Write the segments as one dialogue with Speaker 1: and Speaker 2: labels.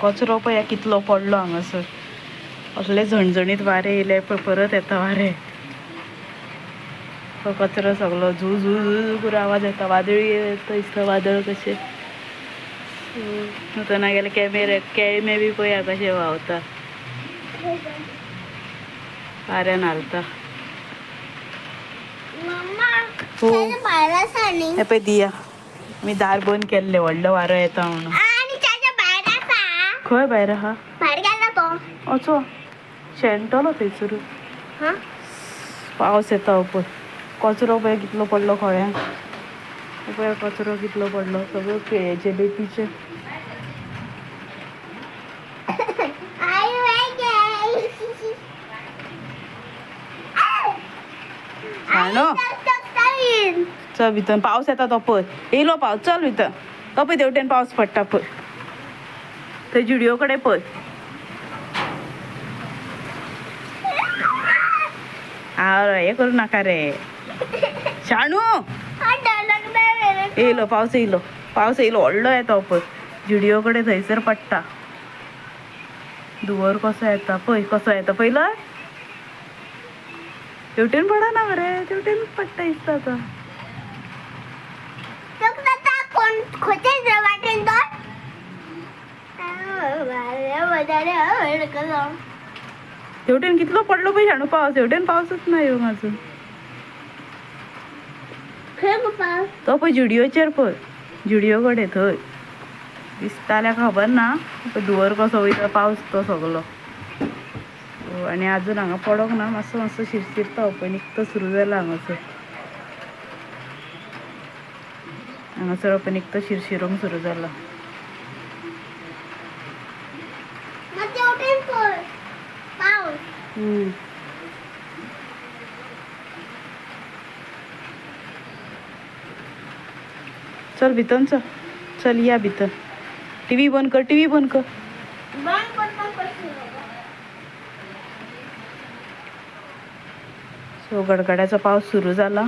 Speaker 1: कचरो पळय कितलो पडलो हांगासर. असले झणझणीत वारे येयले पळय, परत येता वारे. तो कचरो सगळो झू झू झू करून आवाज येता. वादळी येता दिसता, वादळ कशे. थंय गेले केळमे बी पळया कशे व्हांवता, वाऱ्यान हालता. हो हे पळय दिया, मी दार बंद केल्ले व्हडलो वारो येता म्हणून. खंय भायर आहा? भायर गेला तो. असो शेणटलो थंयसर. पावस येता पळय. कचरो पळय कितलो पडलो खळ्यांक. पळय कचरो कितलो पडलो, सगळं केळ्याचे देठीचे. चल भितर पावस येता तो पळय. येयलो पावस, चल भितर. तो पळय तेवटेन पावस पडटा पळय, थंय जुडिओ कडेन पळय. हे करू नाका रे शाणू. येयलो पावस, येयलो पावस, येयलो व्हडलो येता पळय. जुडिओ कडेन थंयसर पडटा. धुंवर कसो येता पळय, कसो येता पळयलो. तेवटेन पडना मरे, तेवटेन पडटा दिसता आतां. तेवटेन कितलो पडलो पळय शाणू पावस. तेवटेन पावसच ना येवंक अजून. तो पळय जुडिओचेर पळय, जुडिओ कडेन थंय दिसता जाल्यार खबर ना. धुंवर कसो वयता पावस तो सगळो. आनी आजून हांगा पडोंक ना, मातसो मातसो शिरशिरता पळय. निकतो सुरू जाला हांगासर. हांगासर पळय निकतो शिरशिरोंक सुरू जाला. चल भितर चल, चल या भितर. टीव्ही बंद कर, टीव्ही बंद कर. सो गडगड्याचो पावस सुरू जाला.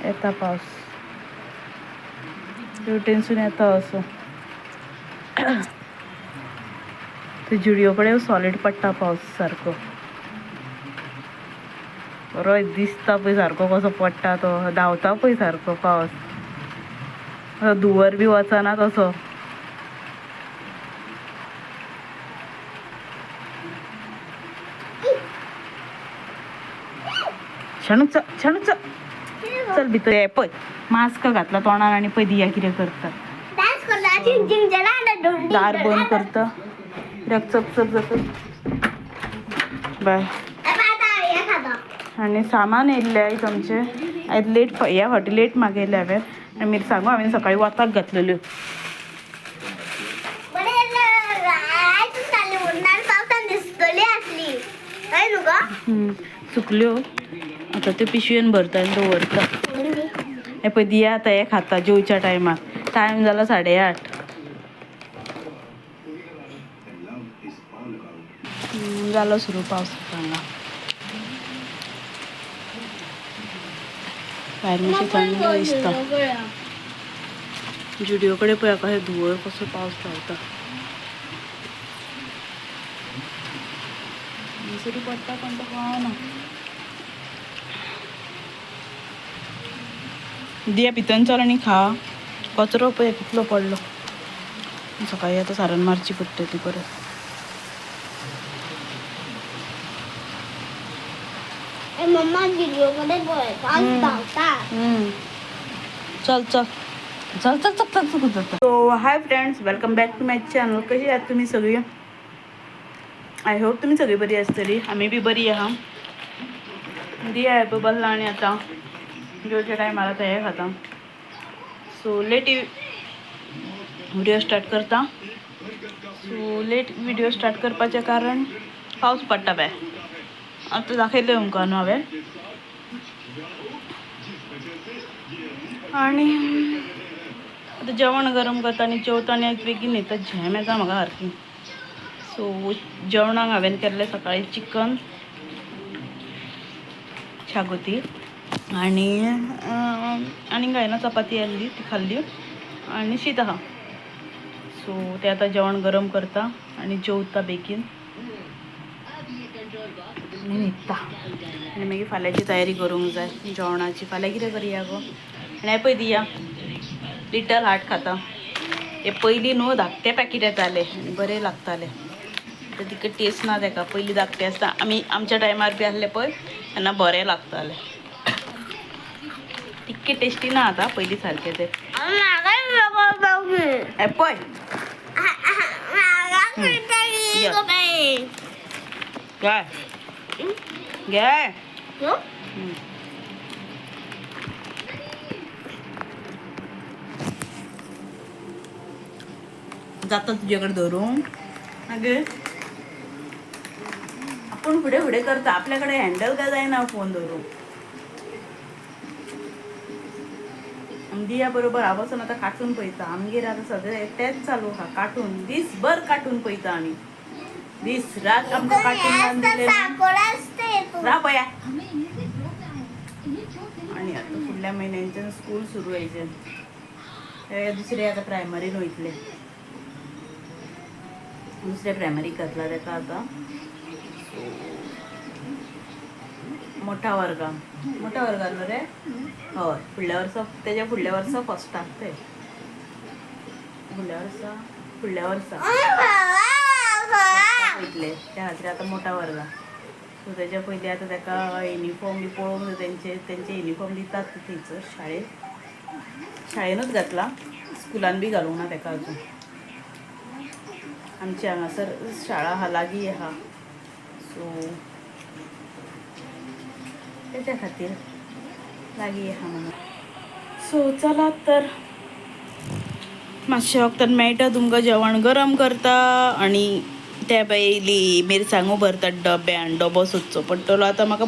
Speaker 1: येता पावस, तेवटेनसून येता असो. ते जुडिओ कडेन सॉलीड पडटा पावस सारको. बरो दिसता पळय सारको कसो पडटा तो. धांवता पळय सारको पावस. धुंवर बी वचना तसो. शाणू चल, शाणू चल, चल भितर. हे पळय मास्क घातला तोंडान आनी पळय दिया कितें करता. दार बंद करता. कित्याक चपचप जाता. बाय. आनी सामान येयल्लें आयज आमचें. आयज लेट, ह्या फावटी लेट मागयलें हांवें. आनी मिरसांगो हांवें सकाळीं वताक घातलेल्यो. सुकल्यो आतां त्यो पिशवेन भरता आनी दवरता. हे पळय दिया आतां हें खाता जेवच्या टायमार. टायम जाला 8:30. जालो सुरू पावस हांगा. भायर मातशी थंड दिसता. जुडिओ कडेन पळय कशें धुंवर कसो पावस धांवता. सुरू पडटा पण तो कळना. दिया भितर चल आनी खा. कचरो पळय कितलो पडलो. सकाळीं आतां सारण मारची पडटली परत. चल चल चल चल चल चल चल. So hi friends, welcome back to my channel. कशी आहात तुम्ही सगळी? आय होप तुम्ही सगळी बरी आसतली. आमी बी बरी आहा. दिया हे पळय बसला आनी आतां जेवच्या टायमार आतां हें खाता. सो लेट व्हिडिओ स्टार्ट करता. सो लेट व्हिडिओ स्टार्ट करपाचें कारण पावस पडटा पळय. आतां दाखयलें तुमकां न्हू हांवें. आनी आतां जेवण गरम करता आनी जेवता आनी बेगीन येता. झेम येता म्हाका सारकी. सो जेवणाक हांवें केल्लें सकाळीं चिकन शागोती आणि काय ना चपाती आणली ती खाल्ली आणि शीत आहा. सो ते आता जेवण गरम करता आणि जेवता बेगीन आणि न्हिदता आणि मागीर फाल्यांची तयारी करूंक जाय जेवणाची. फाल्यां कितें करया गो. आनी पळय दिया लिटल हार्ट खाता. हे पयलीं न्हू धाकटे पॅकेट येताले आनी बरे लागताले. तर तिका टेस्ट ना ताका. पयलीं धाकटे आसता आमी आमच्या टायमार बी आहले पळय तेन्ना बरें लागताले. तितके टेस्टी ना आता पयलीं सारके ते. पळय काय घे जाता तुझ्याकडे धरून. अगे आपण फुडें फुडें करता आपल्याकडे हँडल काय जायना फोन धरून. दिया बरोबर हांव वचून आतां कार्टून पळयता. आमगेर आतां सगळें तेंच चालू आहा कार्टून. दीसभर कार्टून पळयता आमी. दीस रात आमकां कार्टून लावन दिलें रा पया. आणि आता फुडल्या म्हयन्यांच्यान स्कूल सुरू व्हायचे. दुसरे आता प्रायमरीन वयतले. दुसऱ्या प्रायमरीक घातला ताका आतां. मोठ्या वर्गांत न्हू रे. हय फुडल्या वर्सा तेज्या फुडल्या वर्सा फस्टाक ते. फुडल्या वर्सा वयतले त्या खातीर आतां मोठ्या वर्गांत. सो तेज्या पयलीं आतां ताका युनिफॉर्म बी पळोवंक जाय. तेंचे युनिफॉर्म दितात थंयसर शाळेनूच घातला. स्कुलान बी घालूंक ना ताका अजून. आमची हांगासर शाळा आहा लागीं आहा. सो तेच्या खातीर लागीं आहा म्हणून. सो चला तर मातशें वक्तान मेळटा तुमकां. जेवण गरम करता आनी त्या पयलीं मिरसांगो भरता डब्यान. डबो सोदचो पडटलो आतां म्हाका.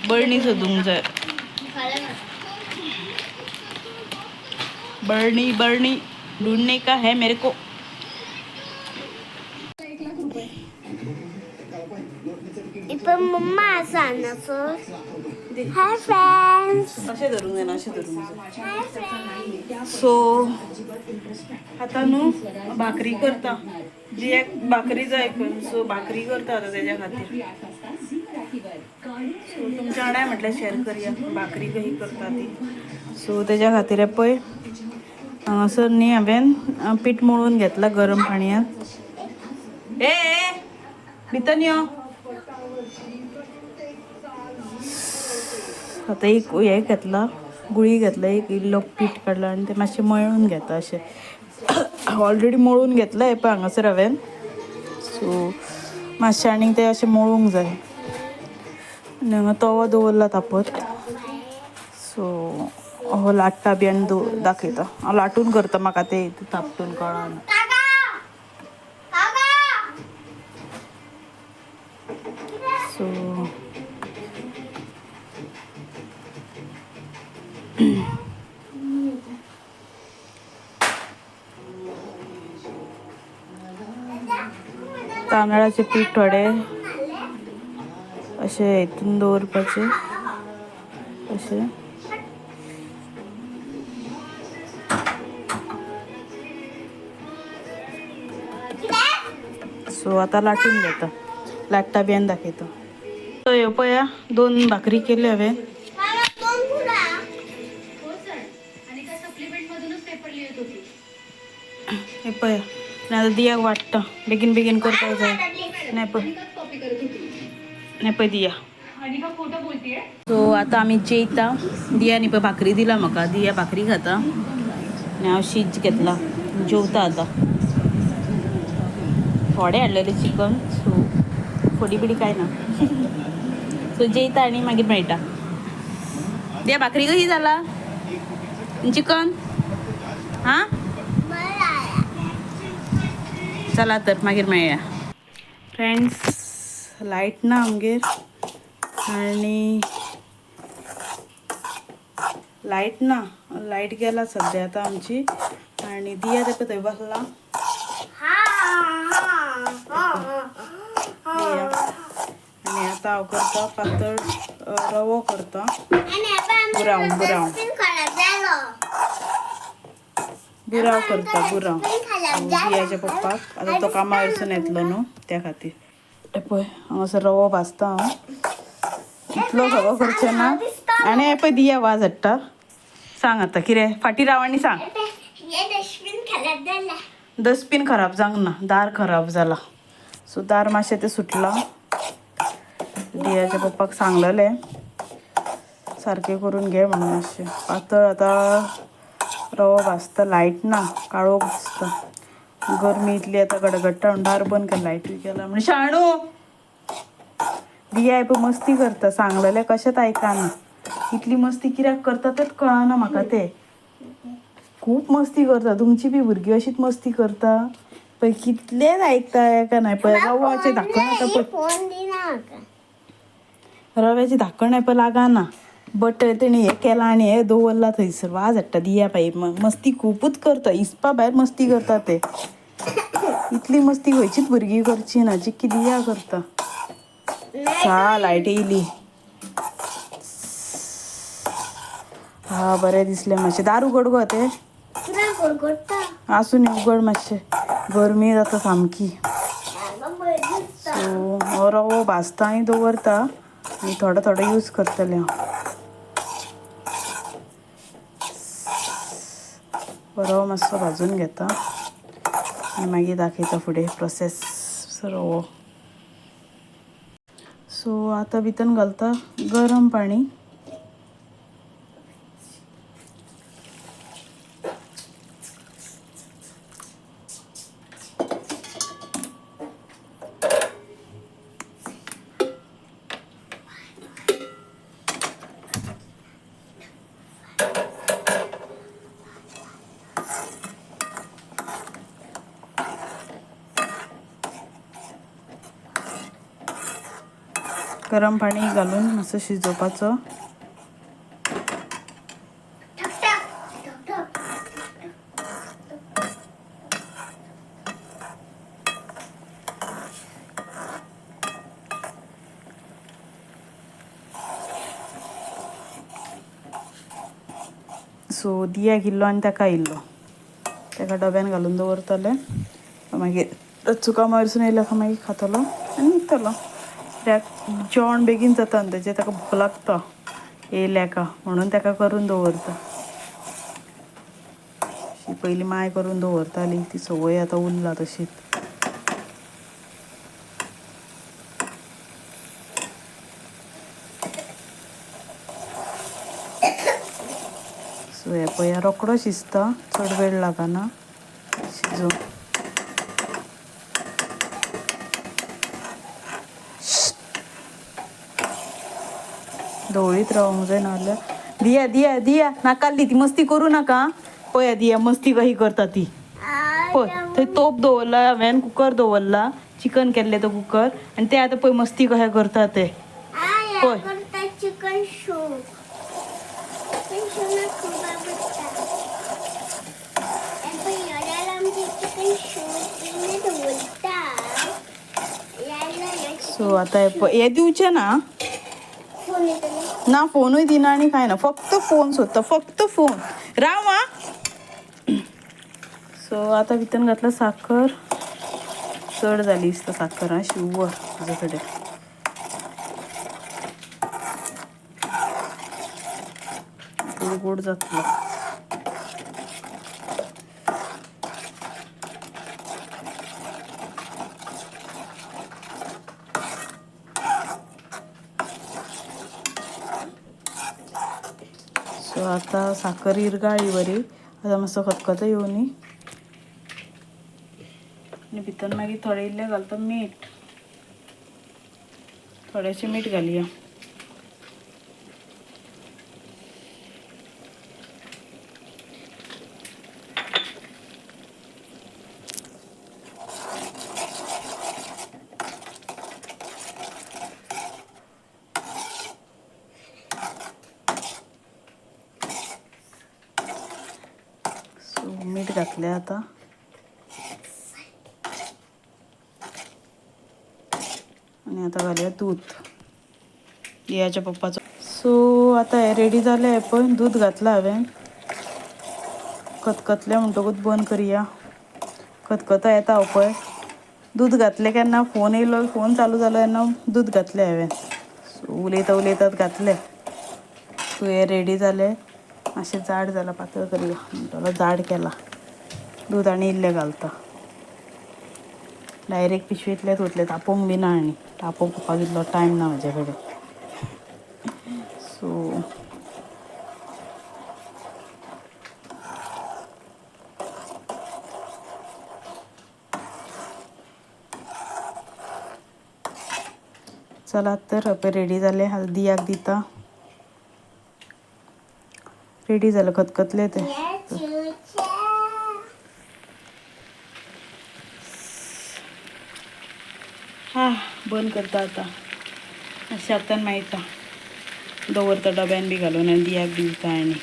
Speaker 1: बरणी सोदूंक जाय. बरणी ढूंढने का है मेरे को.
Speaker 2: मम्मा हाय फ्रेंड्स.
Speaker 1: अशें धरूंक जायना अशें धरूंक जाय. सो आतां न्हू भाकरी करता. दियाक भाकरी जाय करून. सो भाकरी करता आतां तेज्या खातीर. सो तुमच्या वांगडा म्हटल्यार शेअर करया भाकरी कशी करता ती. सो तेज्या खातीर पळय हांगासर न्ही हांवें पीठ मळून घेतलां गरम पाणयात. भितर यो. आतां एक हें घेतला गुळी घेतला. एक इल्लो पीठ काडला आनी तें मातशें मळून घेता अशें. ऑलरेडी मळून घेतला हें पळय हांगासर हांवें. सो मातशें आनीक तें अशें मळूंक जाय. आनी हांगा तवो दवरला तापत. सो हो लाट्टा बी आनी दाखयता. हांव लाटून करता. म्हाका तें तापतून कळना. सो तांदळाचे पीठ थोडे अशें हितून दवरपाचे अशें. सो आतां लाटून घेता. लाट्टा बी आनी दाखयता. ह्यो पळया 2 भाकरी केल्यो हांवें. हे पळया आनी आतां दियाक वाडटा. बेगीन बेगीन करपाक जाय. नाही पळय दिया. सो आतां आमी जेयता. दियानी पळय भाकरी दिला म्हाका. दिया भाकरी खाता आनी हांव शीत घेतला. जेवता आतां. थोडे हाडलेलें चिकन. सो फोडी बिडी कांय ना. सो जेयता आनी मागीर मेळटा. दिया भाकरी कशी जाला चिकन. हां चला तर मागीर मेळया. फ्रेंड्स लायट ना आमगेर आनी लायट गेला सद्या आतां आमची. आनी दिया ताका थंय बसला. दिया आनी भाजता हांव करता पातळ रवो करता बुराव बुराव बुराव करता बुराव दियाच्या पप्पाक आता तो कामा वयरसून येतलो न्हू त्या खातीर पळय हांगासर रवो भाजता हांव इतलो सगळो करचें ना आनी हे पळय दिया वाज हाडटा सांग आतां कितें फाटी राव आनी सांग डस्टबीन खराब जावंक ना दार खराब जाला सो दार मातशें तें सुटलां दियाच्या पप्पाक सांगलेलें सारकें करून घे म्हणून मातशें पातळ आतां रवो भाजता लायट ना काळोख दिसता गरमी इतली आतां गडगडटा म्हणून दार बंद केला लायटूय गेला म्हण शाणू दिया पळय मस्ती करता सांगलेलें कशेंच आयकाना इतली मस्ती कित्याक करता तेंच कळना म्हाका तें खूब मस्ती करता तुमची बी भुरगीं अशीच मस्ती करता पळय कितलेंच आयकता काय नाही पळय रव्याचें धाकण आतां पळय रव्याचें धाकण पळय लागाना बट तेणी हें केलां आनी हें दवरला थंयसर वाज हाडटा दिया पाई मस्ती खूबच करता हिसपा भायर मस्ती करता ते इतली मस्ती खंयचीच भुरगीं करची ना जितकी दिया करता सा लायट येयली हा बरें दिसलें मातशें दार उगड गो तें आसूं न्ही उगड मातशें गरमी जाता सामकी सो हो रवो भाजता आनी दवरता आनी थोडो थोडो यूज करतलें हांव बरो मातसो भाजून घेता आनी मागीर दाखयता फुडें प्रोसेस रवो सो आतां भितर घालता गरम पाणी गरम पाणी घालून मातसो शिजोवपाचो सो दियाक इल्लो आनी ताका इल्लो ताका डब्यान घालून दवरतलें मागीर चुका वयरसून येयल्या काय मागीर खातलो आनी न्हिदतलो कित्याक जेवण बेगीन जाता न्ही तेजें ताका भूक लागता येयल्या का म्हणून ताका करून दवरता पयलीं माय करून दवरताली ती संवय आतां उरला तशीच सो हे पळय रोकडो शिजता चड वेळ लागना शिजोवंक धवळीत रावंक जाय नाजाल्यार दिया दिया दिया नाकाल्ली ती मस्ती करूं नाका पळय दिया मस्ती कशी करता ती पळय थंय तोप दवरला हांवें कुकर दवरला चिकन केल्लें तो कुकर आनी ते आतां पळय मस्ती कशें करता ते पळय सो आतां हे दिवचें ना ना फोनूय दिना आनी कांय ना फक्त फोन सोदता फक्त फोन राव आ सो आतां भितर घातला साखर चड जाली दिसता साखर आं शिवर तुजे कडेन गोड गोड जातलो सो आतां साखर इरगाळी बरी आतां मातसो खतखतो येवनी आनी भितर मागीर थोडें इल्लें घालता मीठ थोडेंशें मीठ घालया मीठ घातलें आतां आनी आतां घालया दूद दियाच्या पप्पाचं. सो आता हे रेडी झाले आहे, पण दूध घातलं हांवें. खतखतलें म्हणटकूच बंद करया. खतखतो येता पळय. दूध घातलें केन्ना फोन येयलो, फोन चालू जालो तेन्ना दूध घातलें हांवें. सो उलयता उलयतात घातलें. सो हे रेडी जालें. मातशें जाड जालां, पातळ करया म्हणटलो जाड केला. दूध आनी इल्लें घालता. डायरेक्ट पिशवेंतलेच वतलें, तापोवंक बी ना आनी. तापोवंक पप्पाक इतलो टायम ना म्हाजे कडेन. सो चला तर पळय रेडी जालें. दियाक दिता. रेडी जालें, खतखतलें तें. बंद करता आतां. मातशें हातान मेळटा. दवरता डब्यान बी घालून आनी दियाक दिवता आनी.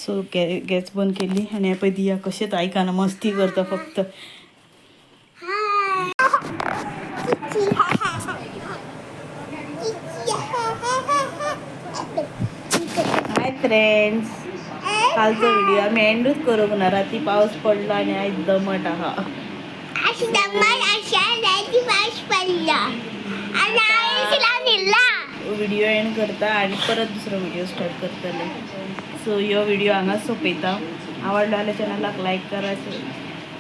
Speaker 1: सो गॅस बंद केली आनी हे पळय दिया कशेंच आयकना, मस्ती करता फक्त. हाय फ्रेंड्स, कालचो व्हिडिओ आमी एंडूच करूंक ना. राती पावस पडलो आनी आयज दमट आहा. व्हिडिओ एंड करता आनी परत दुसरो व्हिडिओ स्टार्ट करतले. सो ह्यो व्हिडिओ हांगाच सोंपयता. आवडलो जाल्यार चॅनलाक लायक करा,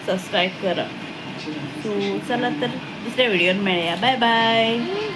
Speaker 1: सबस्क्रायब करा. सो चला तर दुसऱ्या व्हिडिओन मेळया. Bye bye.